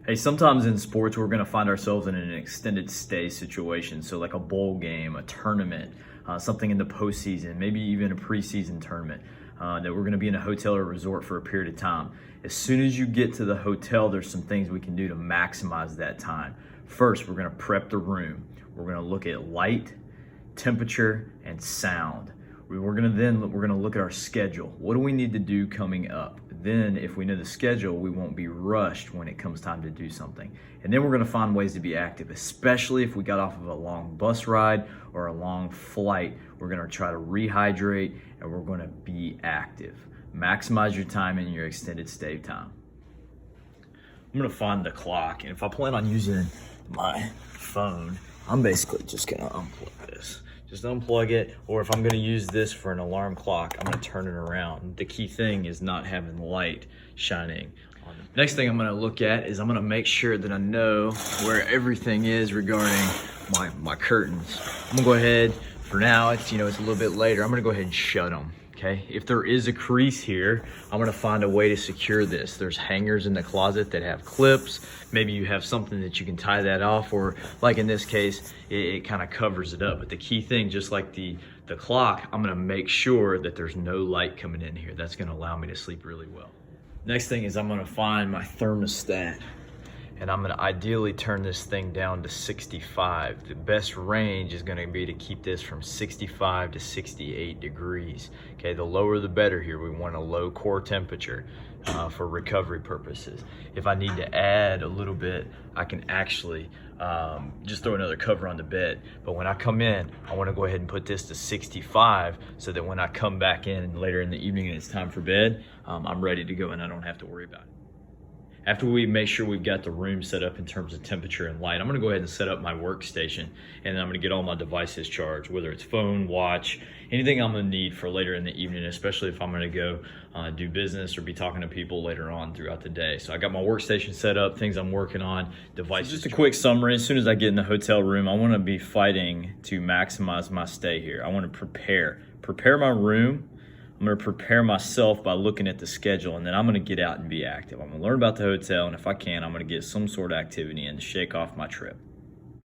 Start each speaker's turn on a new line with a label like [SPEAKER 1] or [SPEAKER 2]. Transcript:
[SPEAKER 1] Hey, sometimes in sports, we're going to find ourselves in an extended stay situation. So, like a bowl game, a tournament, something in the postseason, maybe even a preseason tournament, that we're going to be in a hotel or resort for a period of time. As soon as you get to the hotel, there's some things we can do to maximize that time. First, we're going to prep the room. We're going to look at light, temperature, and sound. We're going to look at our schedule. What do we need to do coming up? Then if we know the schedule, we won't be rushed when it comes time to do something. And then we're going to find ways to be active, especially if we got off of a long bus ride or a long flight. We're going to try to rehydrate and we're going to be active. Maximize your time and your extended stay time. I'm going to find the clock, and if I plan on using my phone, I'm basically just going to unplug this. Just unplug it, or if I'm gonna use this for an alarm clock, I'm gonna turn it around. The key thing is not having light shining on it. Next thing I'm gonna look at is I'm gonna make sure that I know where everything is regarding my curtains. I'm gonna go ahead, for now, it's a little bit later, I'm gonna go ahead and shut them. Okay, if there is a crease here, I'm gonna find a way to secure this. There's hangers in the closet that have clips. Maybe you have something that you can tie that off, or like in this case, it kind of covers it up. But the key thing, just like the clock, I'm gonna make sure that there's no light coming in here. That's gonna allow me to sleep really well. Next thing is I'm gonna find my thermostat, and I'm gonna ideally turn this thing down to 65. The best range is gonna be to keep this from 65 to 68 degrees. Okay, the lower the better here. We want a low core temperature for recovery purposes. If I need to add a little bit, I can actually just throw another cover on the bed. But when I come in, I wanna go ahead and put this to 65 so that when I come back in later in the evening and it's time for bed, I'm ready to go and I don't have to worry about it. After we make sure we've got the room set up in terms of temperature and light, I'm gonna go ahead and set up my workstation, and then I'm gonna get all my devices charged, whether it's phone, watch, anything I'm gonna need for later in the evening, especially if I'm gonna go do business or be talking to people later on throughout the day. So I got my workstation set up, things I'm working on, devices. So just a quick summary, as soon as I get in the hotel room, I wanna be fighting to maximize my stay here. I wanna prepare my room. I'm gonna prepare myself by looking at the schedule, and then I'm gonna get out and be active. I'm gonna learn about the hotel, and if I can, I'm gonna get some sort of activity in to shake off my trip.